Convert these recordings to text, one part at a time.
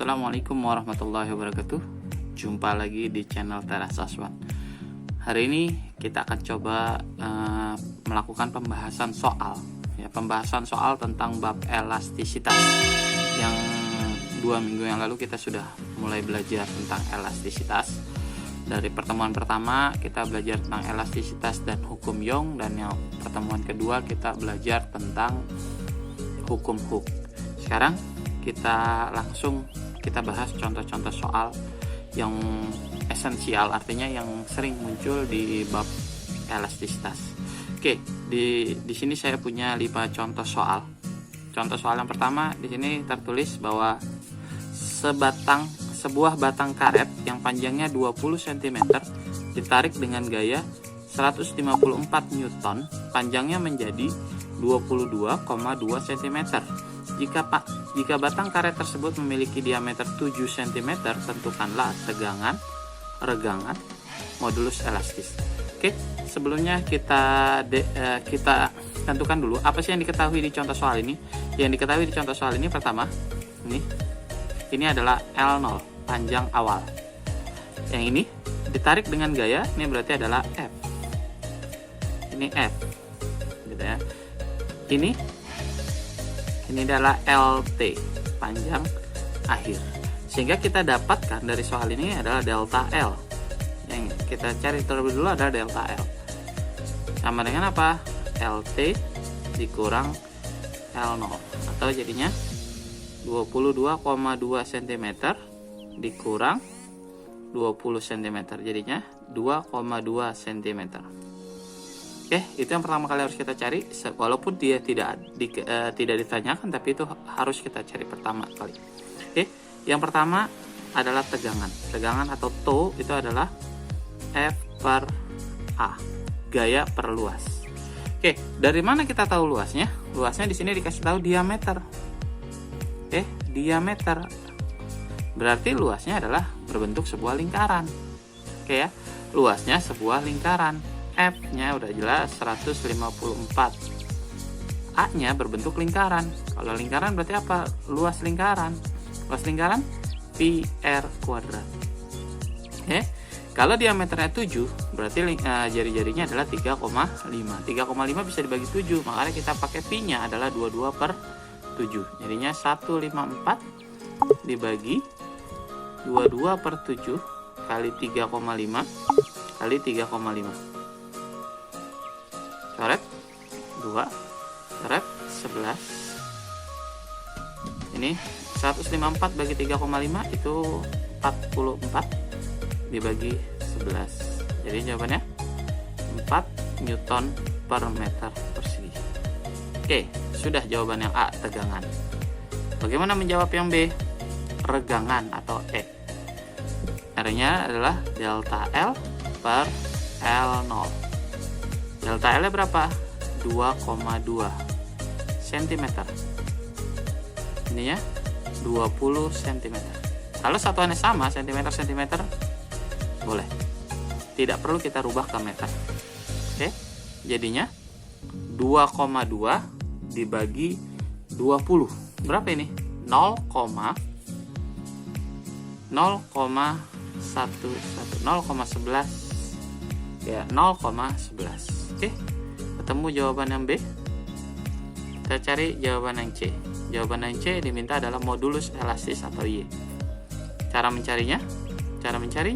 Assalamualaikum warahmatullahi wabarakatuh. Jumpa lagi di channel Teras Aswan. Hari ini kita akan coba melakukan pembahasan soal tentang bab elastisitas. Yang 2 minggu yang lalu kita sudah mulai belajar tentang elastisitas. Dari pertemuan pertama kita belajar tentang elastisitas dan hukum Young, dan yang pertemuan kedua kita belajar tentang hukum Hooke. Sekarang kita bahas contoh-contoh soal yang esensial, artinya yang sering muncul di bab elastisitas. Oke, di sini saya punya 5 contoh soal. Contoh soal yang pertama di sini tertulis bahwa sebuah batang karet yang panjangnya 20 cm ditarik dengan gaya 154 Newton, panjangnya menjadi 22,2 cm. Jika batang karet tersebut memiliki diameter 7 cm, tentukanlah tegangan, regangan, modulus elastis. Oke, sebelumnya kita tentukan dulu apa sih yang diketahui di contoh soal ini. Yang diketahui di contoh soal ini pertama, ini adalah L0, panjang awal. Yang ini ditarik dengan gaya, ini berarti adalah F. Ini F, gitu ya. Ini adalah LT, panjang akhir. Sehingga kita dapatkan dari soal ini adalah delta L. Yang kita cari terlebih dulu adalah delta L. Sama dengan apa? LT dikurang L0. Atau jadinya 22,2 cm dikurang 20 cm. Jadinya 2,2 cm. Oke, itu yang pertama kali harus kita cari, walaupun dia tidak ditanyakan, tapi itu harus kita cari pertama kali. Oke, yang pertama adalah tegangan. Tegangan atau TOW itu adalah F per A, gaya per luas. Oke, dari mana kita tahu luasnya? Luasnya di sini dikasih tahu diameter. Oke, diameter berarti luasnya adalah berbentuk sebuah lingkaran. Oke ya, luasnya sebuah lingkaran. F-nya udah jelas 154. A-nya berbentuk lingkaran. Kalau lingkaran berarti apa? Luas lingkaran. Luas lingkaran pi r kuadrat. Oke. Kalau diameternya 7, berarti jari-jarinya adalah 3,5. 3,5 bisa dibagi 7, makanya kita pakai pi-nya adalah 22 per 7. Jadinya 154 dibagi 22 per 7 kali 3,5 kali 3,5. Coret 2, coret 11. Ini 154 bagi 3,5 itu 44 dibagi 11. Jadi jawabannya 4 Newton per meter persegi. Oke, sudah jawaban yang A, tegangan. Bagaimana menjawab yang B? Regangan atau E. R-nya adalah delta L per L0. Delta L nya berapa? 2,2 cm. Ininya 20 cm. Kalau satuannya sama, cm boleh. Tidak perlu kita rubah ke meter. Oke. Jadinya 2,2 dibagi 20. Berapa ini? 0,11. Ya, 0,11. Oke, ketemu jawaban yang B. Kita cari jawaban yang C. Jawaban yang C diminta adalah modulus elastis atau Y. Cara mencarinya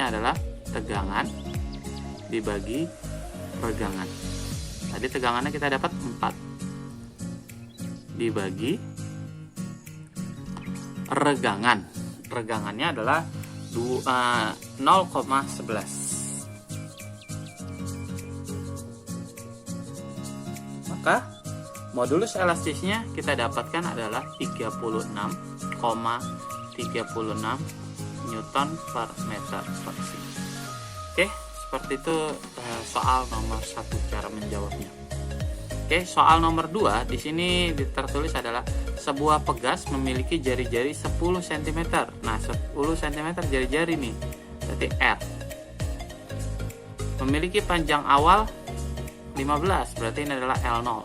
adalah tegangan dibagi regangan. Tadi tegangannya kita dapat 4 dibagi regangan. Regangannya adalah 0,11. Maka modulus elastisnya kita dapatkan adalah 36,36 Newton per meter persegi. Oke, seperti itu soal nomor 1 cara menjawabnya. Oke, soal nomor 2 di sini tertulis adalah sebuah pegas memiliki jari-jari 10 cm. Nah, 10 cm jari-jari nih, berarti R. Memiliki panjang awal 15, berarti ini adalah L0.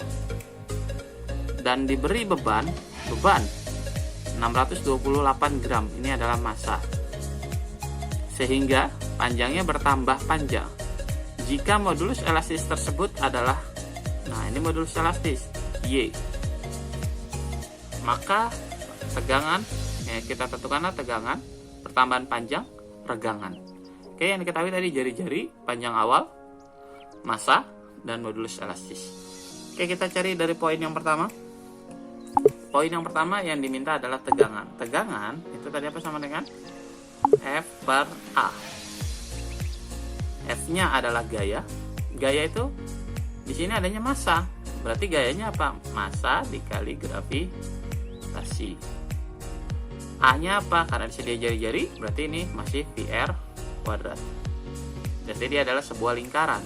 Dan diberi beban 6 628 gram. Ini adalah massa. Sehingga panjangnya bertambah panjang jika modulus elastis tersebut adalah, nah ini modulus elastis Y, maka tegangan, ya kita tentukanlah tegangan, pertambahan panjang, regangan. Oke, yang diketahui tadi jari-jari, panjang awal, massa, dan modulus elastis. Oke, kita cari dari poin yang pertama. Poin yang pertama yang diminta adalah tegangan. Tegangan itu tadi apa, sama dengan F per A. F-nya adalah gaya. Gaya itu di sini adanya massa. Berarti gayanya apa? Massa dikali gravitasi. A-nya apa? Karena disini jari-jari, berarti ini masih VR kuadrat. Jadi dia adalah sebuah lingkaran.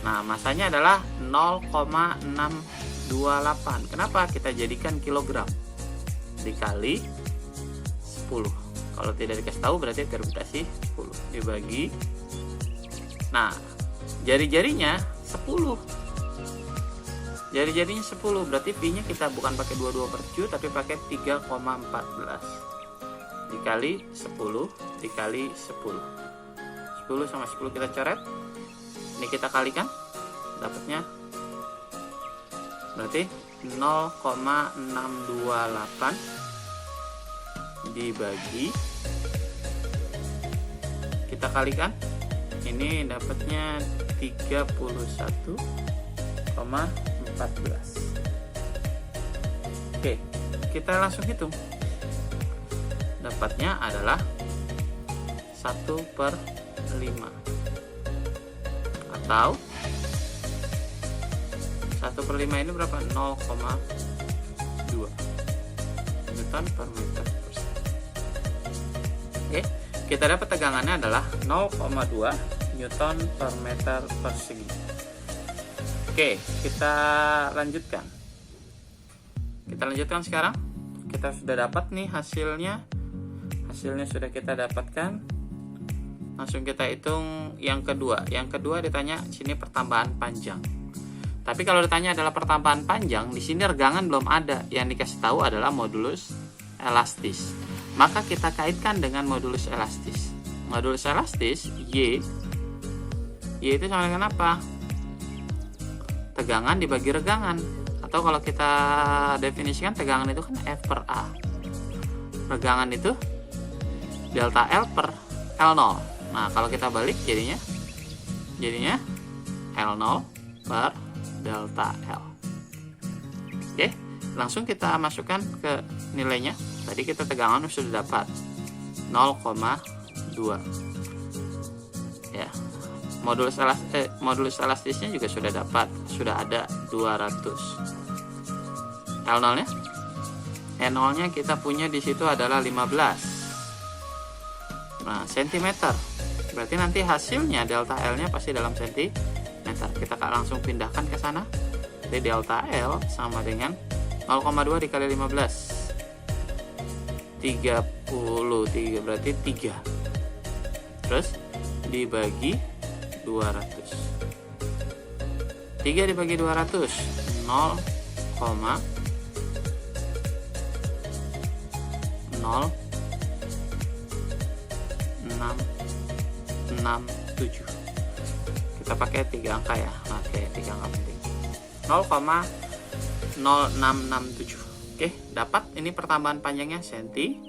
Nah, massanya adalah 0,628. Kenapa? Kita jadikan kilogram dikali 10. Kalau tidak dikasih tahu berarti gravitasi 10 dibagi. Nah, jari-jarinya 10. Jari-jarinya 10, berarti V-nya kita bukan pakai 22 per Q, tapi pakai 3,14 dikali 10 dikali 10. 10 sama 10 kita coret. Ini kita kalikan, dapatnya berarti 0,628 dibagi, kita kalikan, ini dapatnya 31,14. Oke, kita langsung hitung. Dapatnya adalah 1/5, atau 1/5 ini berapa? 0,2 Newton per meter persegi. Oke, kita dapat tegangannya adalah 0,2 Newton per meter persegi. Oke, kita lanjutkan. Kita lanjutkan sekarang. Kita sudah dapat nih hasilnya. Hasilnya sudah kita dapatkan. Langsung kita hitung yang kedua. Yang kedua ditanya sini pertambahan panjang. Tapi kalau ditanya adalah pertambahan panjang, di sini regangan belum ada. Yang dikasih tahu adalah modulus elastis. Maka kita kaitkan dengan modulus elastis. Modulus elastis Y. Y itu sama dengan apa? Tegangan dibagi regangan. Atau kalau kita definisikan, tegangan itu kan F per A. Regangan itu delta L per L0. Nah, kalau kita balik jadinya L0 per delta L. Oke, langsung kita masukkan ke nilainya. Tadi kita tegangan sudah dapat 0,2. Ya. Modulus elastisnya juga sudah dapat, sudah ada 200. L0-nya? N0-nya kita punya di situ adalah 15. Nah, cm. Berarti nanti hasilnya delta L-nya pasti dalam centimeter. Kita langsung pindahkan ke sana. Jadi delta L sama dengan 0,2 dikali 15. 33 berarti 3. Terus dibagi 200. 3 dibagi 200 0,0667. Kita pakai 3 angka ya. Oke, 3 angka penting. 0,0667. Oke, dapat ini pertambahan panjangnya cm.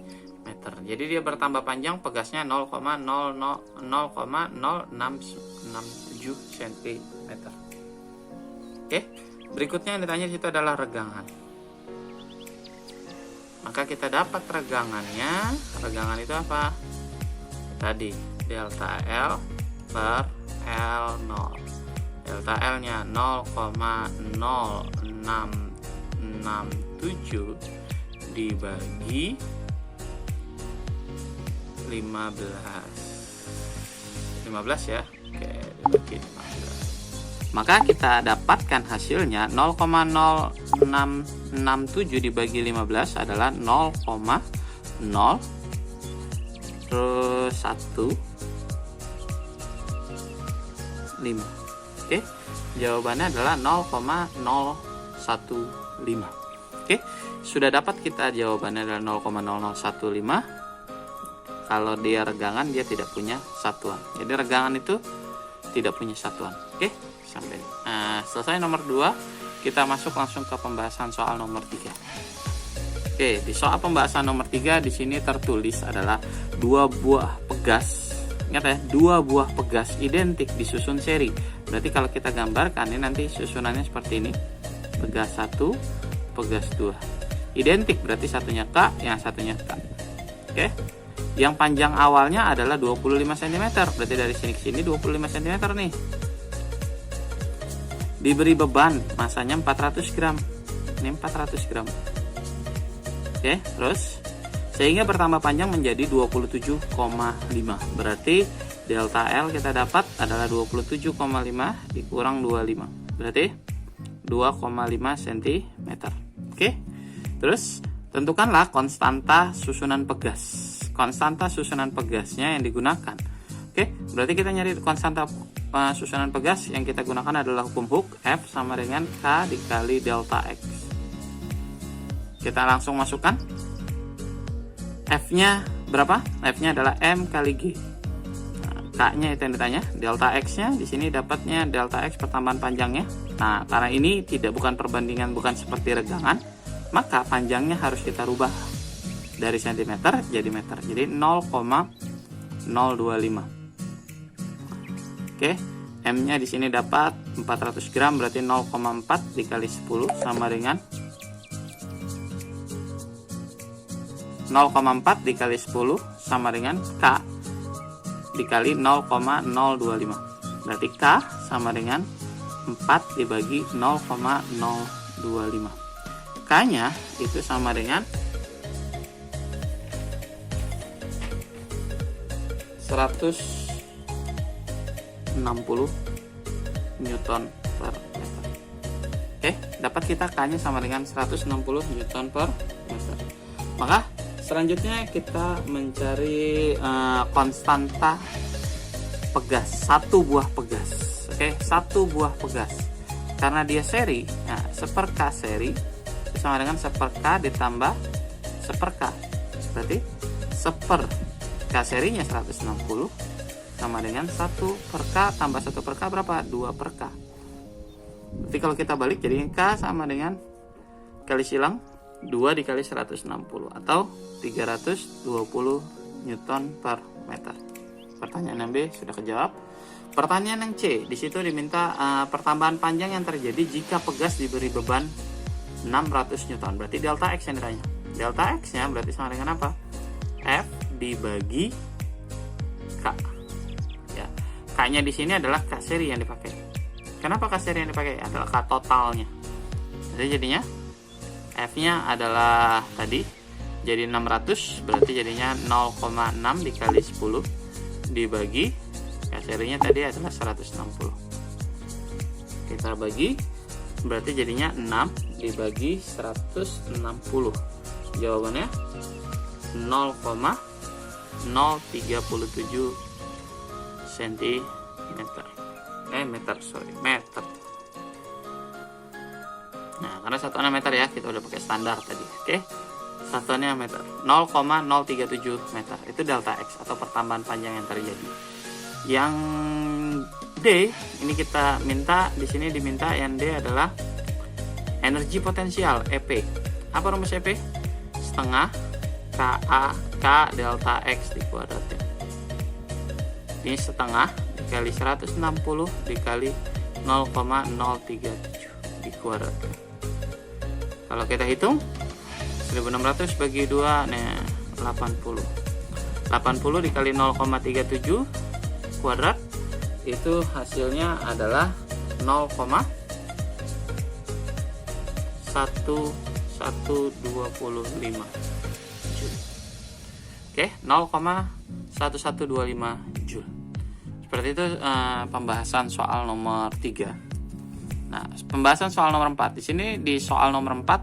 Jadi dia bertambah panjang, pegasnya 0,0667 cm. Oke, berikutnya yang ditanya di situ adalah regangan. Maka kita dapat regangannya. Regangan itu apa? Tadi delta L per L0. Delta L-nya 0,0667 dibagi 15 ya. Oke, dibagi 15. Maka kita dapatkan hasilnya 0,0667 dibagi 15 adalah 0,0 terus 1,5. Oke, jawabannya adalah 0,015. Oke, sudah dapat kita jawabannya adalah 0,0015. Kalau dia regangan dia tidak punya satuan. Jadi regangan itu tidak punya satuan. Oke, sampai selesai nomor 2. Kita masuk langsung ke pembahasan soal nomor 3. Oke, di soal pembahasan nomor 3 di sini tertulis adalah 2 buah pegas. Ingat ya, 2 buah pegas identik disusun seri. Berarti kalau kita gambarkan ini nanti susunannya seperti ini. Pegas 1, pegas 2. Identik berarti satunya K, yang satunya K. Oke. Yang panjang awalnya adalah 25 cm. Berarti dari sini ke sini 25 cm nih. Diberi beban masanya 400 gram. Ini 400 gram. Oke, terus sehingga bertambah panjang menjadi 27,5. Berarti delta L kita dapat adalah 27,5 dikurang 25. Berarti 2,5 cm. Oke. Terus tentukanlah konstanta susunan pegas. Konstanta susunan pegasnya yang digunakan. Oke, berarti kita nyari konstanta susunan pegas yang kita gunakan adalah hukum Hooke. F sama dengan K dikali delta X. Kita langsung masukkan. F-nya berapa? F-nya adalah M kali G. K-nya itu yang ditanya. Delta X-nya di sini dapatnya delta X pertambahan panjangnya. Nah, karena ini bukan perbandingan, bukan seperti regangan, maka panjangnya harus kita rubah dari cm jadi meter. Jadi 0,025. Oke, M-nya di sini dapat 400 gram, berarti 0,4 dikali 10 sama dengan 0,4 dikali 10 sama dengan K dikali 0,025. Berarti K sama dengan 4 dibagi 0,025. K-nya itu sama dengan 160 Newton per meter. Oke, dapat kita K-nya sama dengan 160 Newton per meter. Maka selanjutnya kita mencari konstanta pegas, 1 buah pegas. Oke, 1 buah pegas. Karena dia seri, nah, 1/K seri sama dengan 1/K ditambah 1/K. Berarti 1/K serinya 160 sama dengan 1/K tambah 1/K berapa? 2/K. Berarti kalau kita balik jadi K sama dengan kali silang 2 dikali 160 atau 320 Newton per meter. Pertanyaan yang B sudah kejawab. Pertanyaan yang C, di situ diminta pertambahan panjang yang terjadi jika pegas diberi beban 600 Newton. Berarti delta X yang ditanya. Delta X-nya berarti sama dengan apa? F dibagi K. Ya. K-nya di sini adalah K seri yang dipakai. Kenapa K seri yang dipakai? Adalah K totalnya. Jadi jadinya F-nya adalah tadi jadi 600, berarti jadinya 0,6 dikali 10 dibagi K serinya tadi adalah 160. Kita bagi, berarti jadinya 6 dibagi 160. Jawabannya 0,037 cm. Meter. Nah, karena satuannya meter ya, kita udah pakai standar tadi. Oke. Satuannya meter. 0,037 meter. Itu delta X atau pertambahan panjang yang terjadi. Yang D, ini kita minta di sini diminta yang D adalah energi potensial EP. Apa rumus EP? Setengah K delta X dikuadratkan. Ini setengah dikali 160 dikali 0,037 dikuadratkan. Kalau kita hitung 1600 bagi 2, nah 80. 80 dikali 0,37 kuadrat itu hasilnya adalah 0,1125 Joule. Oke, 0,1125 Joule. Seperti itu pembahasan soal nomor 3. Nah, pembahasan soal nomor 4. Di sini di soal nomor 4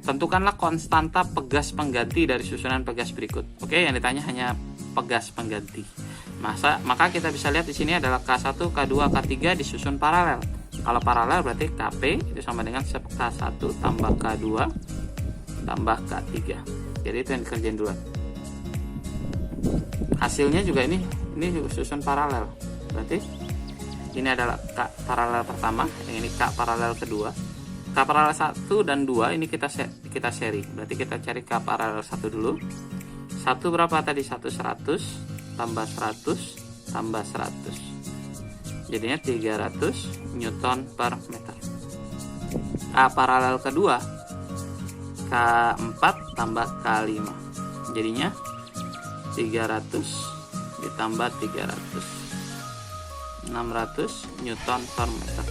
tentukanlah konstanta pegas pengganti dari susunan pegas berikut. Oke, yang ditanya hanya pegas pengganti. Maka kita bisa lihat di sini adalah K1, K2, K3 disusun paralel. Kalau paralel berarti KP itu sama dengan K1 tambah K2 tambah K3. Jadi itu yang dikerjain duluan. Hasilnya juga ini susun paralel. Berarti ini adalah K paralel pertama, yang ini K paralel kedua. K paralel 1 dan 2 ini kita seri. Berarti kita cari K paralel 1 dulu. 1 berapa tadi? 100 tambah 100 tambah 100. Jadinya 300 Newton per meter. K paralel kedua K4 tambah K5. Jadinya 300 ditambah 300 600 Newton per meter.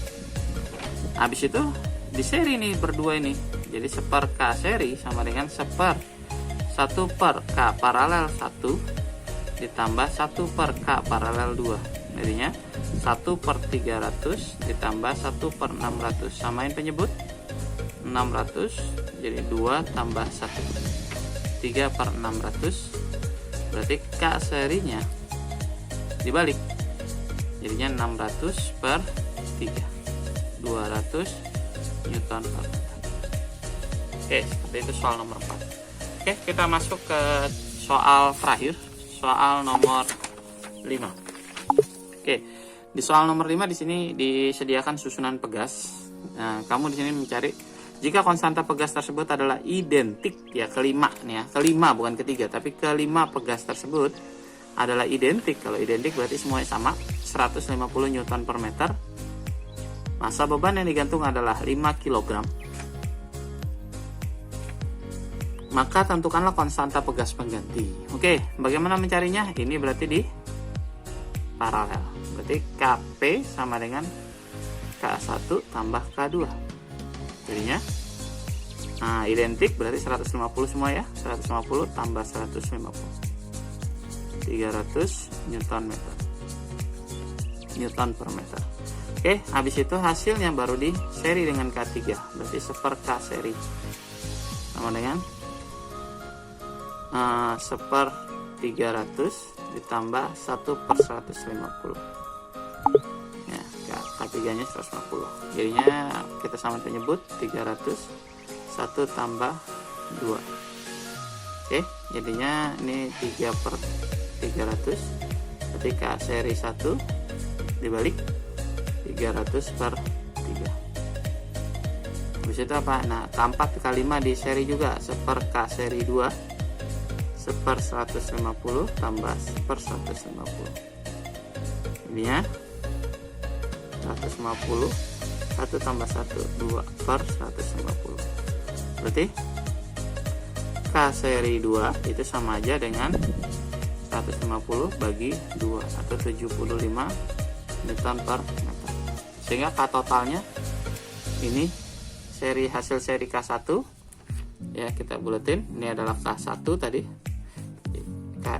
Habis itu di seri nih berdua ini. Jadi seper K seri sama dengan seper 1 per K paralel 1 ditambah 1 per K paralel 2. Jadinya 1 per 300 ditambah 1 per 600. Samain penyebut 600. Jadi 2 tambah 1 3 per 600. Berarti K serinya dibalik. Jadinya 600 per 3 200 Newton per meter. Oke, seperti itu soal nomor 4. Oke, kita masuk ke soal terakhir, soal nomor 5. Oke, di soal nomor 5 di sini disediakan susunan pegas. Nah, kamu di sini mencari jika konstanta pegas tersebut adalah identik, ya kelima nih ya, kelima bukan ketiga, tapi kelima pegas tersebut adalah identik. Kalau identik berarti semuanya sama, 150 Newton per meter. Massa beban yang digantung adalah 5 kg. Maka tentukanlah konstanta pegas pengganti. Oke, bagaimana mencarinya? Ini berarti di paralel. Berarti KP sama dengan K1 tambah K2. Jadinya identik berarti 150 semua ya. 150 tambah 150. 300 Newton per meter. Oke, habis itu hasilnya baru di seri dengan K3. Berarti seper K seri sama dengan seper 300 ditambah 1 per 150. Ya, K3 nya 150. Jadinya kita sama penyebut 300 1 tambah 2. Oke, jadinya ini 3 per 300. Berarti K seri 1 dibalik 300 per 3. Habis itu apa? Nah, K4 K5 di seri juga, seper K seri 2 seper 150 tambah seper 150. Jadinya 150 1 tambah 1 2 per 150. Berarti K seri 2 itu sama aja dengan 150 bagi 2 atau 75 Newton per meter. Sehingga K totalnya ini hasil seri K1 ya, kita buletin. Ini adalah K1 tadi, K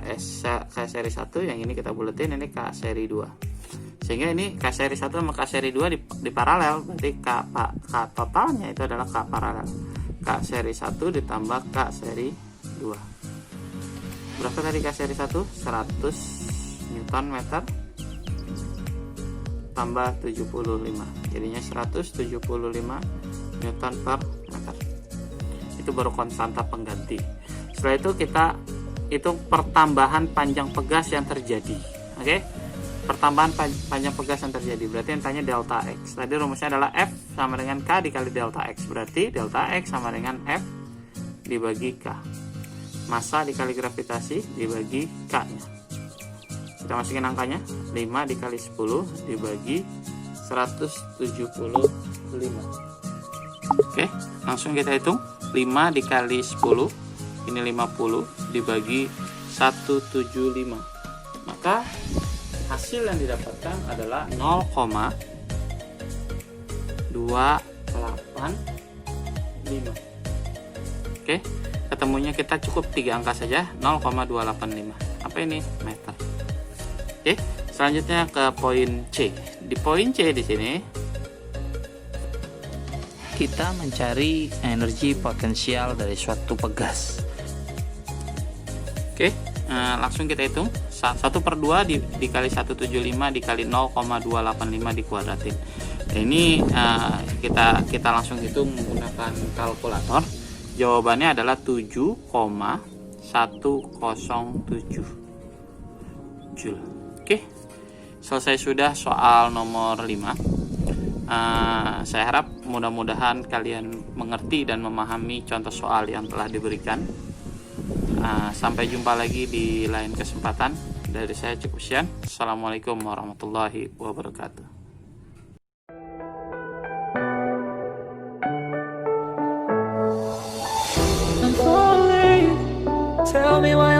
seri 1, yang ini kita buletin ini K seri 2. Sehingga ini K seri 1 sama K seri 2 di paralel. Berarti K totalnya itu adalah K paralel. K seri 1 ditambah K seri 2. Berapa tadi K seri 1? 100 Newton meter tambah 75. Jadinya 175 Newton per meter. Itu baru konstanta pengganti. Setelah itu kita hitung pertambahan panjang pegas yang terjadi. Oke? Pertambahan panjang pegas yang terjadi. Berarti yang tanya delta X. Tadi rumusnya adalah F sama dengan K dikali delta X. Berarti delta X sama dengan F dibagi K. Massa dikali gravitasi dibagi K-nya. Kita masukin angkanya, 5 dikali 10 dibagi 175. Oke, langsung kita hitung. 5 dikali 10 ini 50 dibagi 175. Maka hasil yang didapatkan adalah 0,285. Oke, ketemunya kita cukup 3 angka saja, 0,285. Apa ini? Meter. Oke, selanjutnya ke poin C. Di poin C di sini kita mencari energi potensial dari suatu pegas. Oke, langsung kita hitung. 1/2 dikali 175 dikali 0,285 dikuadratin. Ini kita langsung hitung menggunakan kalkulator. Jawabannya adalah 7,107 Joule. Oke, selesai sudah soal nomor 5. Saya harap mudah-mudahan kalian mengerti dan memahami contoh soal yang telah diberikan. Sampai jumpa lagi di lain kesempatan. Dari saya cukup sekian. Assalamualaikum warahmatullahi wabarakatuh. Tell me why